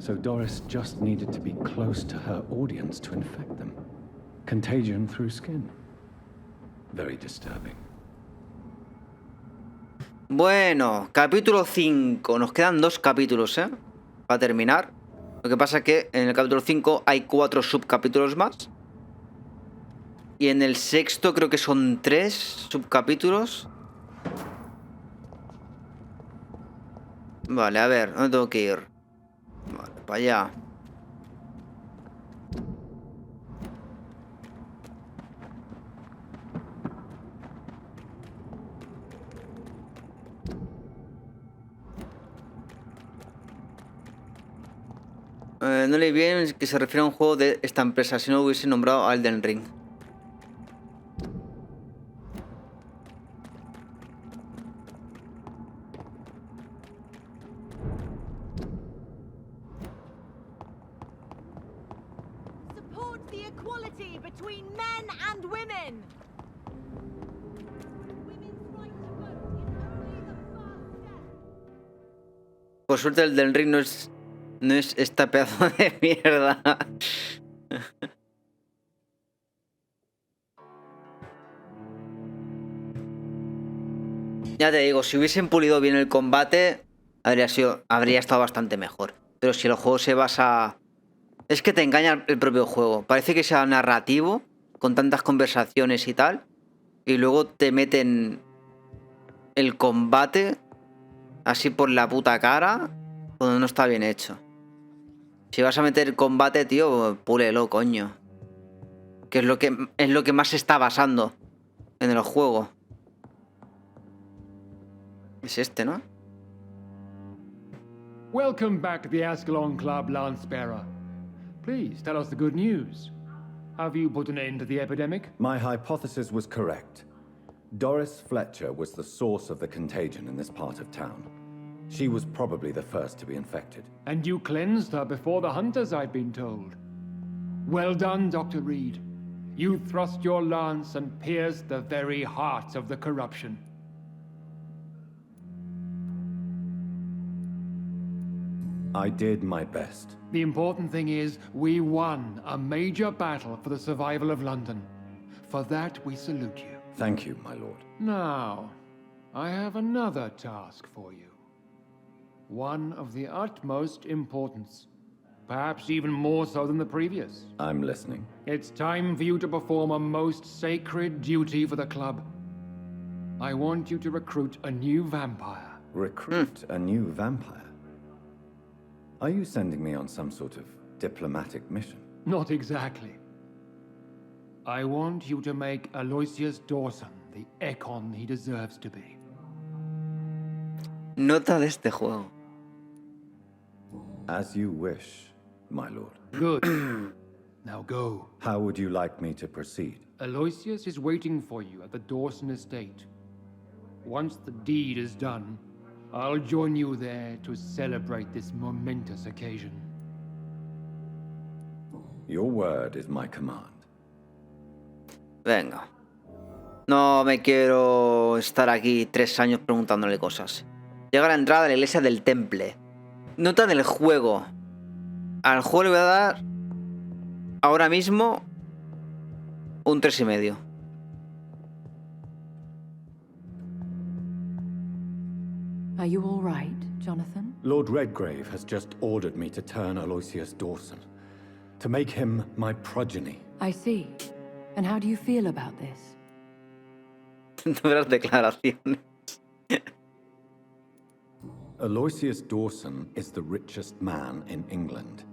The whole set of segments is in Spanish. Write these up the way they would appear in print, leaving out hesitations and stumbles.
So Doris just needed to be close to her audience to infect them. Contagion through skin. Very disturbing. Bueno, capítulo 5. Nos quedan 2 capítulos, para terminar. Lo que pasa es que en el capítulo 5 hay 4 subcapítulos más. Y en el 6º creo que son 3 subcapítulos. Vale, a ver, ¿dónde tengo que ir? Vale, para allá. No leí bien que se refiere a un juego de esta empresa, si no hubiese nombrado a Elden Ring. Support the equality between men and women. Women's right to vote is only the first step. Por suerte el Elden Ring no es esta pedazo de mierda. Ya te digo, si hubiesen pulido bien el combate, habría estado bastante mejor. Pero si el juego se basa... Es que te engaña el propio juego. Parece que sea narrativo, con tantas conversaciones y tal, y luego te meten el combate así por la puta cara, cuando no está bien hecho. Si vas a meter combate, tío, púlelo, coño. Que es lo que más se está basando en el juego. Es este, ¿no? Welcome back to the Ascalon Club, Lance-Bearer. Please tell us the good news. Have you put an end to the epidemic? My hypothesis was correct. Doris Fletcher was the source of the contagion in this part of town. She was probably the first to be infected. And you cleansed her before the hunters, I've been told. Well done, Dr. Reed. You thrust your lance and pierced the very heart of the corruption. I did my best. The important thing is, we won a major battle for the survival of London. For that, we salute you. Thank you, my lord. Now, I have another task for you. One of the utmost importance. Perhaps even more so than the previous. I'm listening. It's time for you to perform a most sacred duty for the club. I want you to recruit a new vampire. Recruit a new vampire? Are you sending me on some sort of diplomatic mission? Not exactly. I want you to make Aloysius Dawson the econ he deserves to be. Nota de este juego. As you wish, my lord. Good. Now go. How would you like me to proceed? Aloysius is waiting for you at the Dawson estate. Once the deed is done, I'll join you there to celebrate this momentous occasion. Your word is my command. Venga. No me quiero estar aquí 3 años preguntándole cosas. Llega a la entrada de la iglesia del Temple. Nota del juego. Al juego le voy a dar ahora mismo un 3,5. Are you all right, Jonathan? Lord Redgrave has just ordered me to turn Aloysius Dawson, to make him my progeny. I see. And how do you feel about this? Duras declaraciones. Aloysius Dawson is the richest man in England.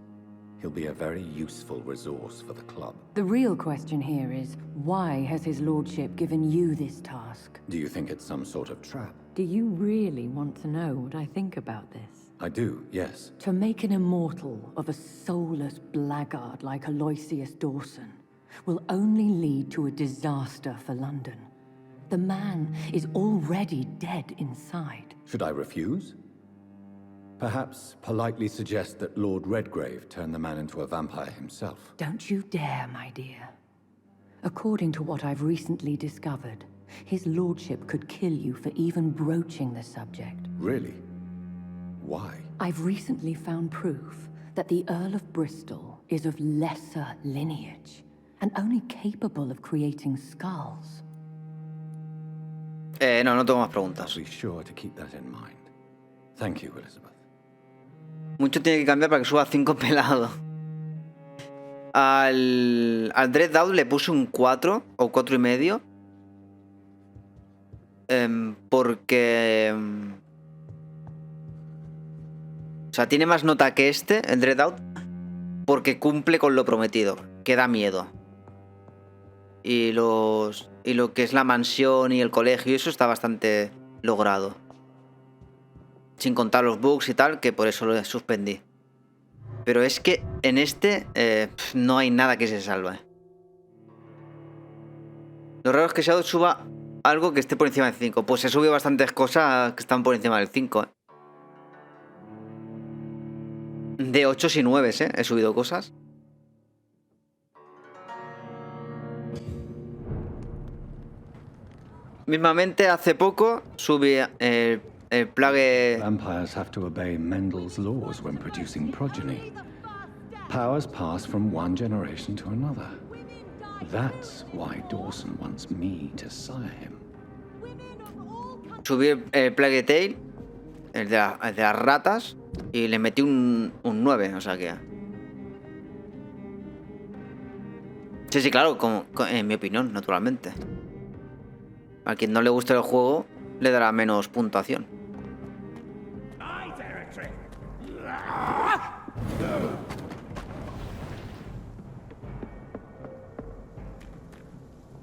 He'll be a very useful resource for the club. The real question here is, why has his lordship given you this task? Do you think it's some sort of trap? Do you really want to know what I think about this? I do, yes. To make an immortal of a soulless blackguard like Aloysius Dawson will only lead to a disaster for London. The man is already dead inside. Should I refuse? Perhaps politely suggest that Lord Redgrave turn the man into a vampire himself. Don't you dare, my dear. According to what I've recently discovered, his lordship could kill you for even broaching the subject. Really? Why? I've recently found proof that the Earl of Bristol is of lesser lineage and only capable of creating skulls. No tengo más I'll preguntas. be sure to keep that in mind. Thank you, Elizabeth. Mucho tiene que cambiar para que suba 5 pelado. Al Dreadout le puse un 4 o 4,5. Porque... O sea, tiene más nota que el Dreadout, porque cumple con lo prometido, que da miedo. Y lo que es la mansión y el colegio, eso está bastante logrado. Sin contar los bugs y tal, que por eso lo suspendí. Pero es que en este no hay nada que se salve. Lo raro es que Shadow suba algo que esté por encima del 5. Pues he subido bastantes cosas que están por encima del 5. De 8 y 9, he subido cosas. Mismamente, hace poco subí el plague... Vampires have to obey Mendel's laws when producing progeny. Powers pass from one generation to another. That's why Dawson wants me to sire him. Subí el Plague Tale, el de las ratas, y le metí un 9, o sea que... Sí, claro, en mi opinión, naturalmente. A quien no le guste el juego, le dará menos puntuación.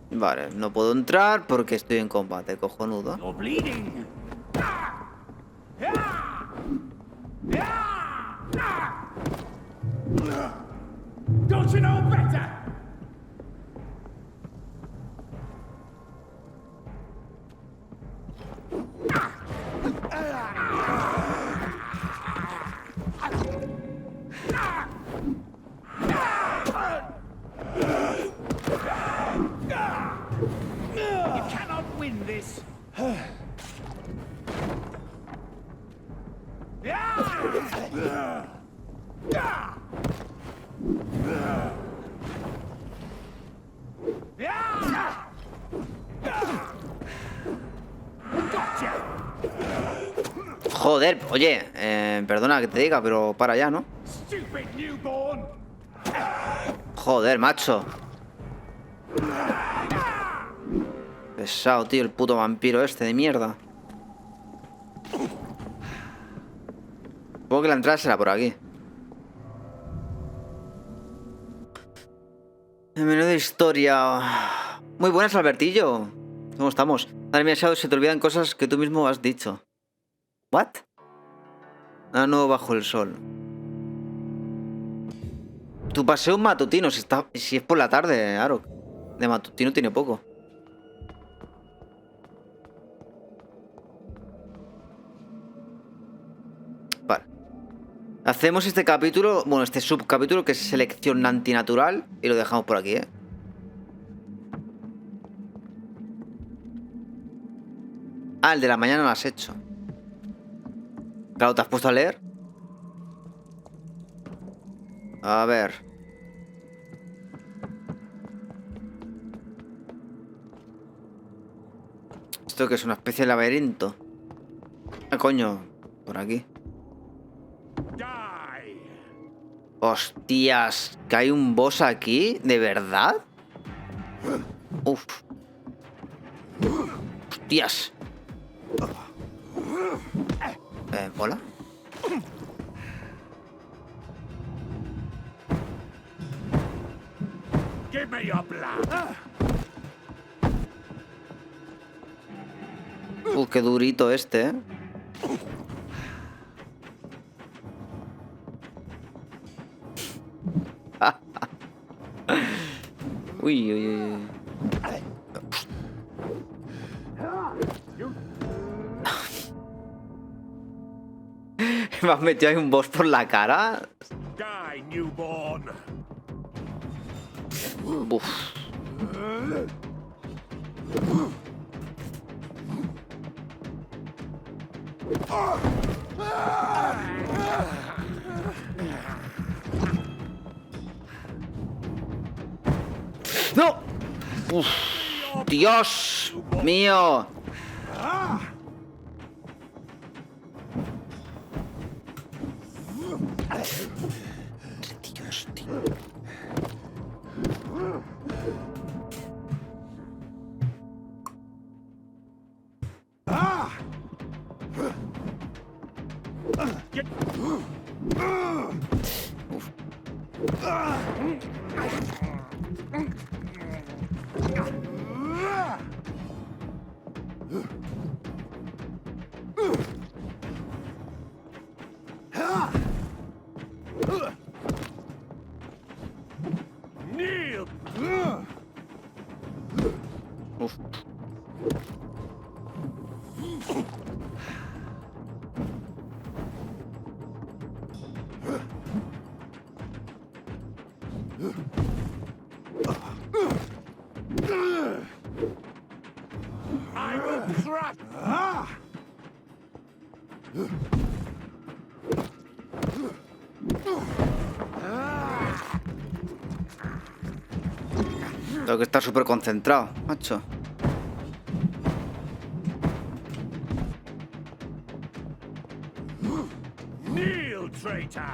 Vale, no puedo entrar porque estoy en combate, cojonudo. Don't you know better? You cannot win this. Joder, oye, perdona que te diga, pero para allá, ¿no? Stupid newborn. Joder, macho. Pesado, tío, el puto vampiro este de mierda. Supongo que la entrada será por aquí. El menú de historia. Muy buenas, Albertillo. ¿Cómo estamos? Madre mía, Shadow, se te olvidan cosas que tú mismo has dicho. ¿What? Ah, no, bajo el sol. Tu paseo matutino, si es por la tarde, Aro. De matutino tiene poco. Vale. Hacemos este capítulo, bueno, este subcapítulo que es selección antinatural y lo dejamos por aquí, ¿eh? Ah, el de la mañana lo has hecho. Claro, ¿te has puesto a leer? A ver. ¿Esto que es una especie de laberinto? Ah, coño, por aquí. Hostias, ¿que hay un boss aquí? ¿De verdad? Uf. Hostias. ¿Hola? Give me your blood. Qué durito este, ¿eh? Uy, uy, uy. Me has metido ahí un boss por la cara. Die, newborn. Uf. ¡No! ¡Uf! ¡Dios mío! Dios, tío. Uf. Kneel! Uf. I will crush. Tengo que estar súper concentrado, macho. Kneel, traitor!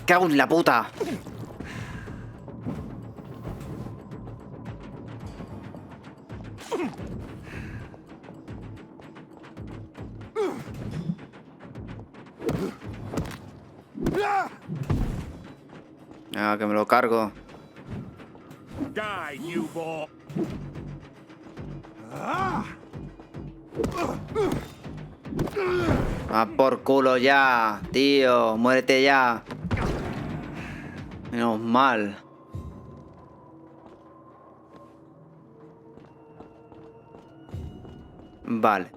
¡Cago en la puta! Ah, que me lo cargo. Die, newborn! Ah, por culo ya, tío. Muérete ya. Menos mal. Vale.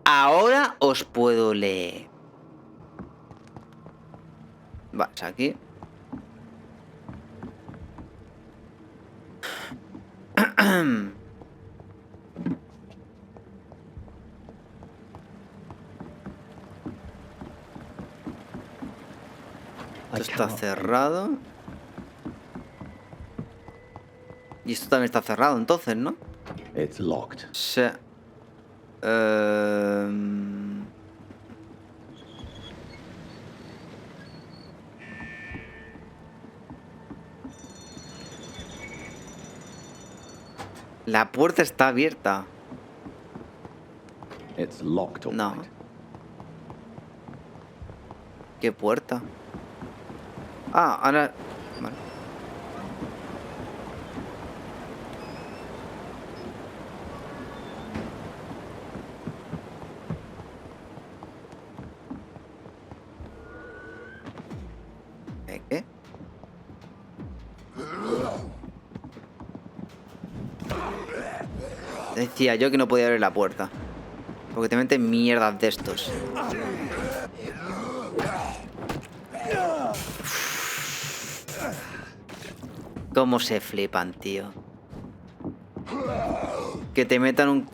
Ahora os puedo leer. Va, es aquí. Esto está cerrado. Y esto también está cerrado, entonces, ¿no? It's locked. Sí. La puerta está abierta. It's locked, all No. right. ¿Qué puerta? Ah, ahora... Vale. ¿Qué? Decía yo que no podía abrir la puerta. Porque te meten mierdas de estos. Cómo se flipan, tío. Que te metan un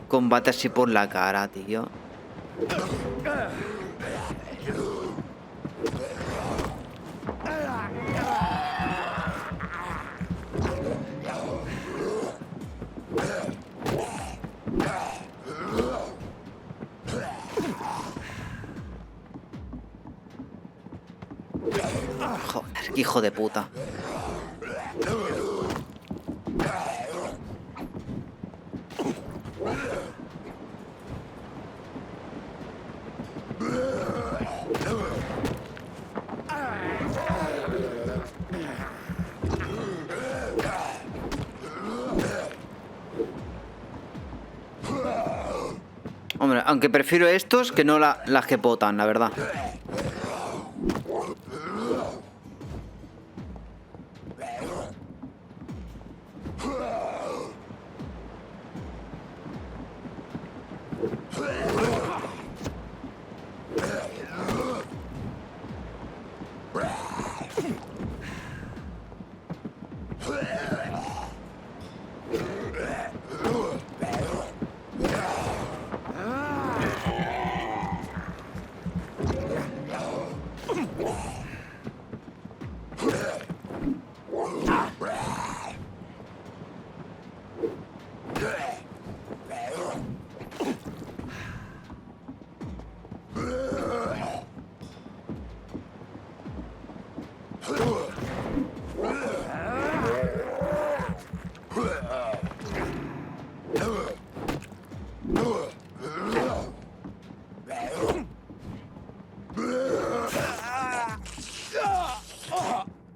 combate así por la cara, tío. Joder, qué hijo de puta. Hombre, aunque prefiero estos que no las que potan, la verdad.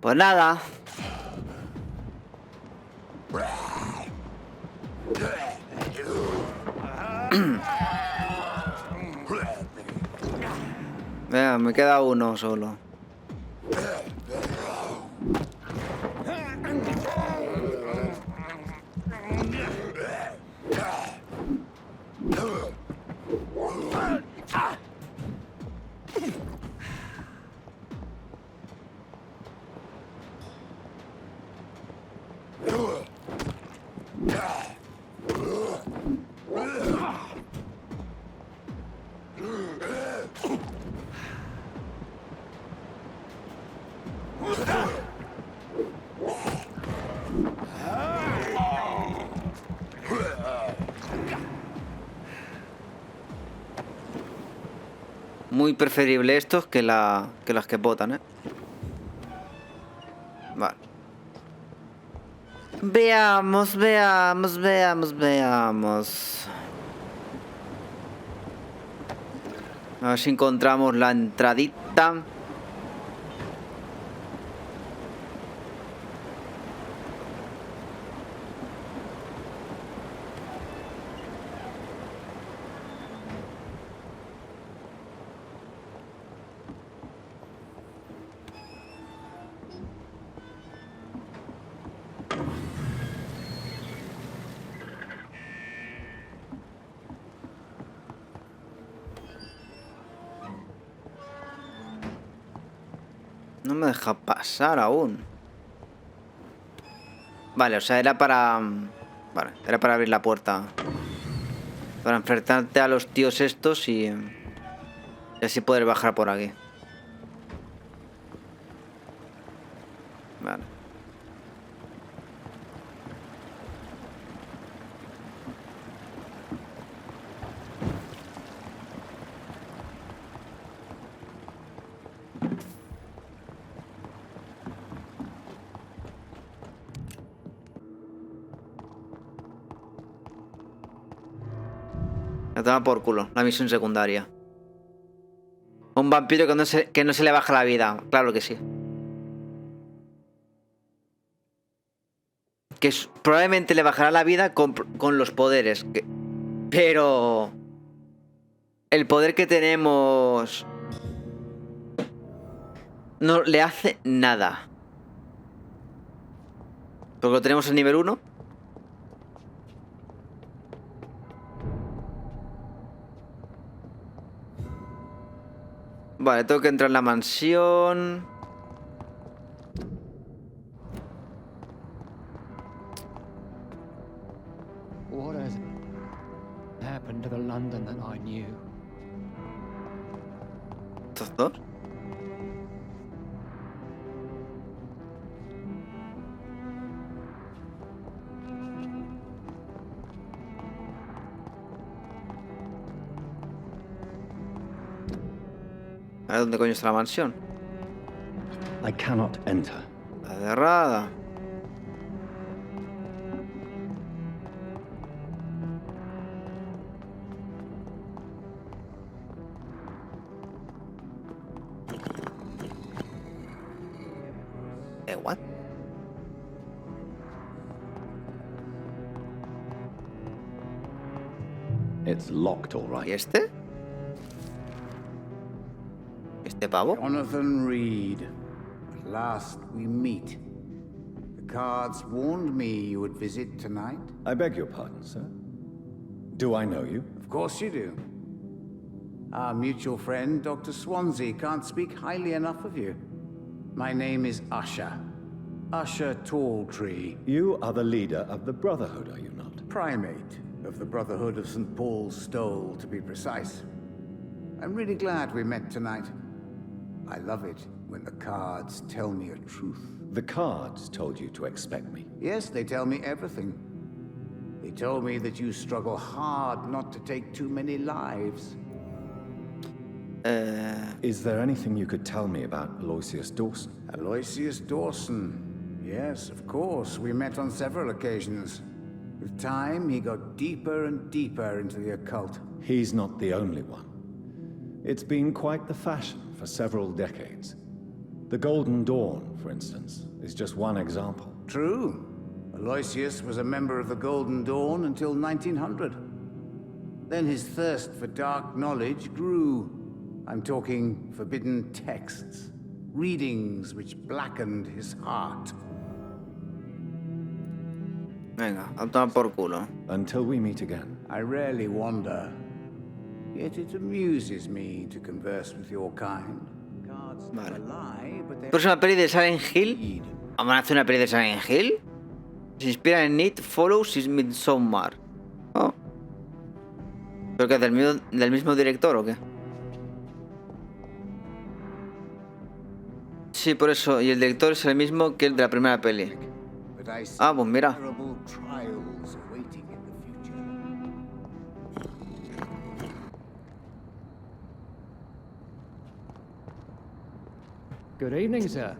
Pues nada. Venga, me queda uno solo. Muy preferible estos que las que botan, ¿eh? Vale. Veamos. A ver si encontramos la entradita. No me deja pasar aún. Vale, o sea, era para... Vale, era para abrir la puerta. Para enfrentarte a los tíos estos y así poder bajar por aquí. Vale. La toma por culo, la misión secundaria. Un vampiro que no se le baja la vida. Claro que sí. Que probablemente le bajará la vida con los poderes. Pero... el poder que tenemos... no le hace nada. Porque lo tenemos en nivel 1. Vale, tengo que entrar en la mansión. What has happened to the London that I knew? ¿Estos dos? A ver, ¿dónde coño está la mansión? I cannot enter. Está cerrada. What? It's locked, all ¿Y right. este? ¿Este pavo? Jonathan Reed, at last we meet. The cards warned me you would visit tonight. I beg your pardon, sir. Do I know you? Of course you do. Our mutual friend, Dr. Swansea, can't speak highly enough of you. My name is Usher. Usher Talltree. You are the leader of the Brotherhood, are you not? Primate of the Brotherhood of St. Paul's Stole, to be precise. I'm really glad we met tonight. I love it when the cards tell me a truth. The cards told you to expect me. Yes, they tell me everything. They told me that you struggle hard not to take too many lives. Is there anything you could tell me about Aloysius Dawson? Aloysius Dawson. Yes, of course. We met on several occasions. With time, he got deeper and deeper into the occult. He's not the only one. It's been quite the fashion for several decades. The Golden Dawn, for instance, is just one example. True. Aloysius was a member of the Golden Dawn until 1900. Then his thirst for dark knowledge grew. I'm talking forbidden texts, readings which blackened his heart. Venga, a tomar por culo. Until we meet again. I rarely wander, yet it amuses me to converse with your kind. Cards Vale. lie, but they're Próxima peli de Silent Hill. indeed. ¿Vamos a hacer una peli de Silent Hill? Se inspira en It Follows is Midsommar. Oh. ¿Pero que es del mismo director o qué? Sí, por eso. Y el director es el mismo que el de la primera peli. But I see Ah, pues mira. terrible trials awaiting in the future. Good evening, sir.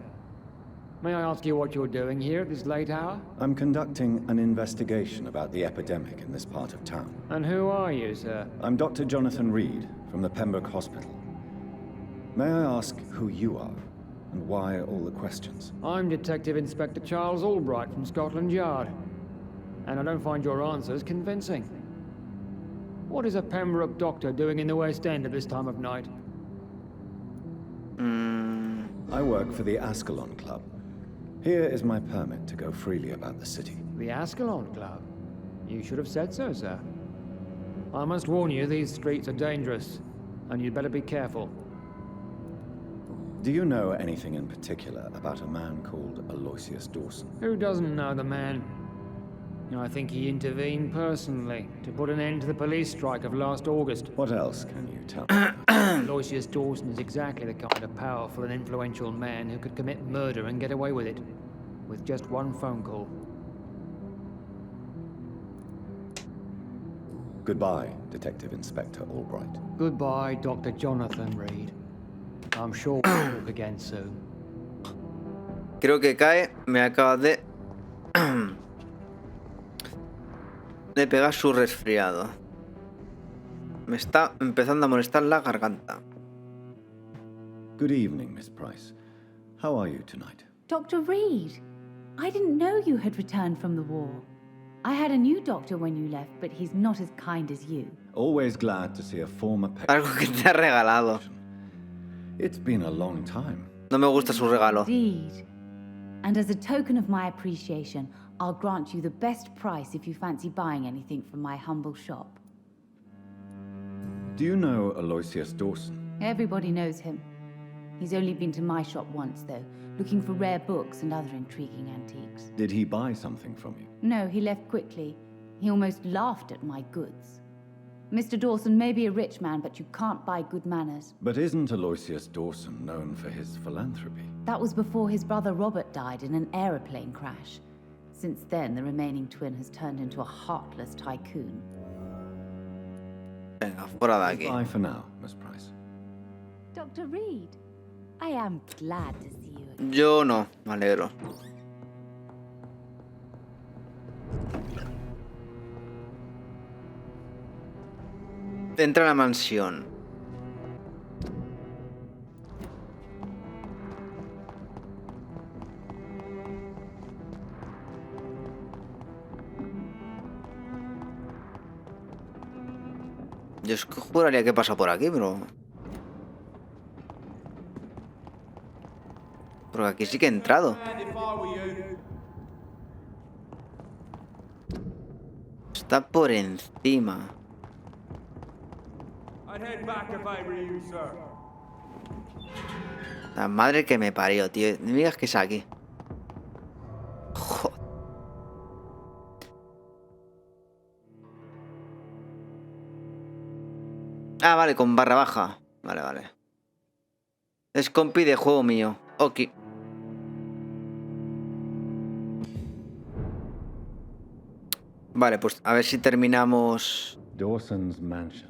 May I ask you what you're doing here at this late hour? I'm conducting an investigation about the epidemic in this part of town. And who are you, sir? I'm Dr. Jonathan Reed from the Pembroke Hospital. May I ask who you are and why all the questions? I'm Detective Inspector Charles Albright from Scotland Yard. And I don't find your answers convincing. What is a Pembroke doctor doing in the West End at this time of night? I work for the Ascalon Club. Here is my permit to go freely about the city. The Ascalon Club? You should have said so, sir. I must warn you, these streets are dangerous, and you'd better be careful. Do you know anything in particular about a man called Aloysius Dawson? Who doesn't know the man? I think he intervened personally to put an end to the police strike of last August. What else can you tell me? Aloysius Dawson is exactly the kind of powerful and influential man who could commit murder and get away with it, with just one phone call. Goodbye, Detective Inspector Albright. Goodbye, Dr. Jonathan Reed. I'm sure we'll talk again soon. Creo que cae. Me acaba de pegar su resfriado. Me está empezando a molestar la garganta. Good evening, Miss Price. How are you tonight? Dr. Reed, I didn't know you had returned from the war. I had a new doctor when you left, but he's not as kind as you. Always glad to see a former patient. Algo que te ha regalado. It's been a long time. No me gusta su regalo. Indeed. And as a token of my appreciation, I'll grant you the best price if you fancy buying anything from my humble shop. Do you know Aloysius Dawson? Everybody knows him. He's only been to my shop once, though, looking for rare books and other intriguing antiques. Did he buy something from you? No, he left quickly. He almost laughed at my goods. Mr. Dawson may be a rich man, but you can't buy good manners. But isn't Aloysius Dawson known for his philanthropy? That was before his brother Robert died in an aeroplane crash. Since then, the remaining twin has turned into a heartless tycoon. Venga, fuera de aquí. Bye for now, Miss Price. Dr. Reed, I am glad to see you again. Yo no, me alegro. Entra a la mansión. Yo es que juraría que pasa por aquí, pero... Porque aquí sí que he entrado. Está por encima. La madre que me parió, tío. No me digas que es aquí. Joder. Ah, vale, con barra baja. Vale, vale. Es compi de juego mío. Ok. Vale, pues a ver si terminamos. Dawson's mansion.